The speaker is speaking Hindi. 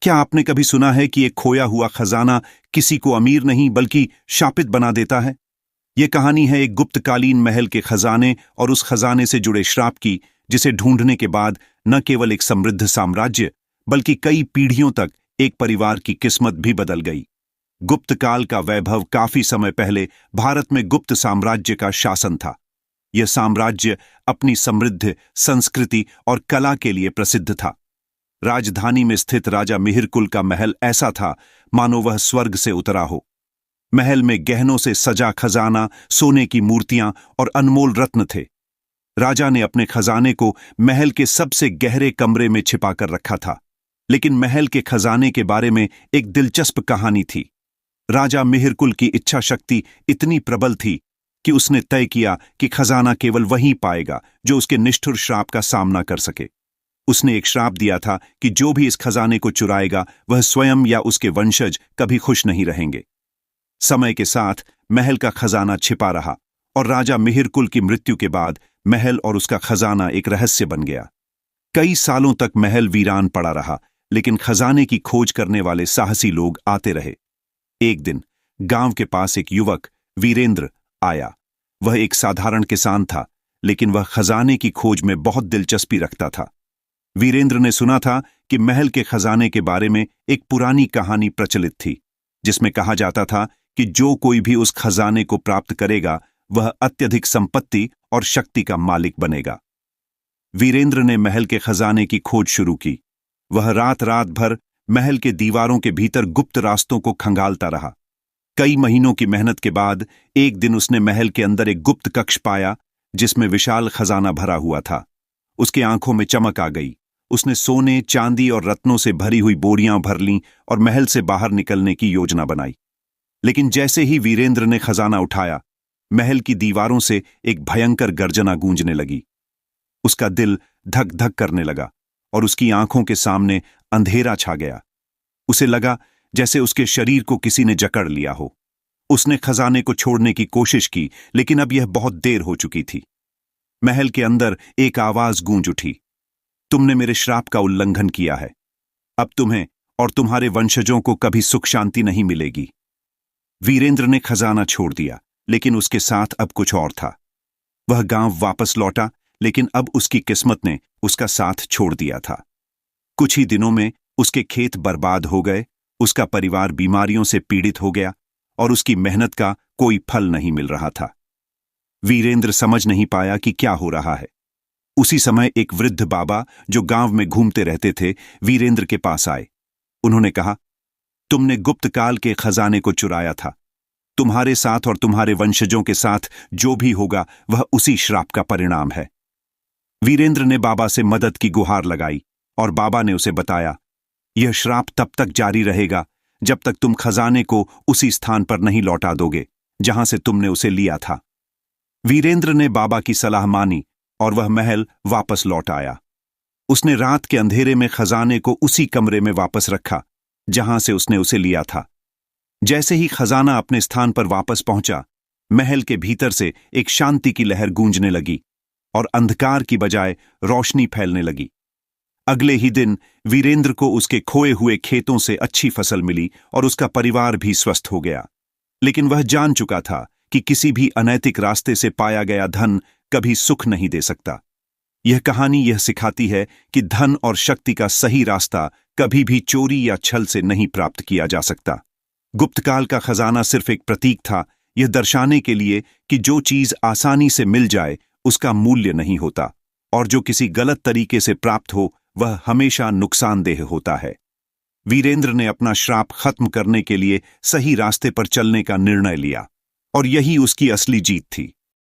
क्या आपने कभी सुना है कि एक खोया हुआ खजाना किसी को अमीर नहीं बल्कि शापित बना देता है? यह कहानी है एक गुप्तकालीन महल के खजाने और उस खजाने से जुड़े श्राप की, जिसे ढूंढने के बाद न केवल एक समृद्ध साम्राज्य बल्कि कई पीढ़ियों तक एक परिवार की किस्मत भी बदल गई। गुप्तकाल का वैभव काफी समय पहले भारत में गुप्त साम्राज्य का शासन था। यह साम्राज्य अपनी समृद्ध संस्कृति और कला के लिए प्रसिद्ध था। राजधानी में स्थित राजा मिहिरकुल का महल ऐसा था मानो वह स्वर्ग से उतरा हो। महल में गहनों से सजा खजाना, सोने की मूर्तियां और अनमोल रत्न थे। राजा ने अपने खजाने को महल के सबसे गहरे कमरे में छिपा कर रखा था, लेकिन महल के खजाने के बारे में एक दिलचस्प कहानी थी। राजा मिहिरकुल की इच्छा शक्ति इतनी प्रबल थी कि उसने तय किया कि खजाना केवल वही पाएगा जो उसके निष्ठुर श्राप का सामना कर सके। उसने एक श्राप दिया था कि जो भी इस खजाने को चुराएगा वह स्वयं या उसके वंशज कभी खुश नहीं रहेंगे। समय के साथ महल का खजाना छिपा रहा और राजा मिहिरकुल की मृत्यु के बाद महल और उसका खजाना एक रहस्य बन गया। कई सालों तक महल वीरान पड़ा रहा, लेकिन खजाने की खोज करने वाले साहसी लोग आते रहे। एक दिन गांव के पास एक युवक वीरेंद्र आया। वह एक साधारण किसान था, लेकिन वह खजाने की खोज में बहुत दिलचस्पी रखता था। वीरेंद्र ने सुना था कि महल के खजाने के बारे में एक पुरानी कहानी प्रचलित थी, जिसमें कहा जाता था कि जो कोई भी उस खजाने को प्राप्त करेगा वह अत्यधिक संपत्ति और शक्ति का मालिक बनेगा। वीरेंद्र ने महल के खजाने की खोज शुरू की। वह रात रात भर महल के दीवारों के भीतर गुप्त रास्तों को खंगालता रहा। कई महीनों की मेहनत के बाद एक दिन उसने महल के अंदर एक गुप्त कक्ष पाया, जिसमें विशाल खजाना भरा हुआ था। उसकी आंखों में चमक आ गई। उसने सोने, चांदी और रत्नों से भरी हुई बोरियां भर लीं और महल से बाहर निकलने की योजना बनाई। लेकिन जैसे ही वीरेंद्र ने खजाना उठाया, महल की दीवारों से एक भयंकर गर्जना गूंजने लगी। उसका दिल धक धक करने लगा और उसकी आंखों के सामने अंधेरा छा गया। उसे लगा जैसे उसके शरीर को किसी ने जकड़ लिया हो। उसने खजाने को छोड़ने की कोशिश की, लेकिन अब यह बहुत देर हो चुकी थी। महल के अंदर एक आवाज गूंज उठी, तुमने मेरे श्राप का उल्लंघन किया है। अब तुम्हें और तुम्हारे वंशजों को कभी सुख शांति नहीं मिलेगी। वीरेंद्र ने खजाना छोड़ दिया, लेकिन उसके साथ अब कुछ और था। वह गांव वापस लौटा, लेकिन अब उसकी किस्मत ने उसका साथ छोड़ दिया था। कुछ ही दिनों में उसके खेत बर्बाद हो गए, उसका परिवार बीमारियों से पीड़ित हो गया और उसकी मेहनत का कोई फल नहीं मिल रहा था। वीरेंद्र समझ नहीं पाया कि क्या हो रहा है। उसी समय एक वृद्ध बाबा जो गांव में घूमते रहते थे, वीरेंद्र के पास आए। उन्होंने कहा, तुमने गुप्तकाल के खजाने को चुराया था। तुम्हारे साथ और तुम्हारे वंशजों के साथ जो भी होगा वह उसी श्राप का परिणाम है। वीरेंद्र ने बाबा से मदद की गुहार लगाई और बाबा ने उसे बताया, यह श्राप तब तक जारी रहेगा जब तक तुम खजाने को उसी स्थान पर नहीं लौटा दोगे जहां से तुमने उसे लिया था। वीरेंद्र ने बाबा की सलाह मानी और वह महल वापस लौट आया। उसने रात के अंधेरे में खजाने को उसी कमरे में वापस रखा जहां से उसने उसे लिया था। जैसे ही खजाना अपने स्थान पर वापस पहुंचा, महल के भीतर से एक शांति की लहर गूंजने लगी और अंधकार की बजाय रोशनी फैलने लगी। अगले ही दिन वीरेंद्र को उसके खोए हुए खेतों से अच्छी फसल मिली और उसका परिवार भी स्वस्थ हो गया। लेकिन वह जान चुका था कि किसी भी अनैतिक रास्ते से पाया गया धन कभी सुख नहीं दे सकता। यह कहानी यह सिखाती है कि धन और शक्ति का सही रास्ता कभी भी चोरी या छल से नहीं प्राप्त किया जा सकता। गुप्तकाल का खजाना सिर्फ एक प्रतीक था, यह दर्शाने के लिए कि जो चीज आसानी से मिल जाए उसका मूल्य नहीं होता, और जो किसी गलत तरीके से प्राप्त हो वह हमेशा नुकसानदेह होता है। वीरेंद्र ने अपना श्राप खत्म करने के लिए सही रास्ते पर चलने का निर्णय लिया, और यही उसकी असली जीत थी।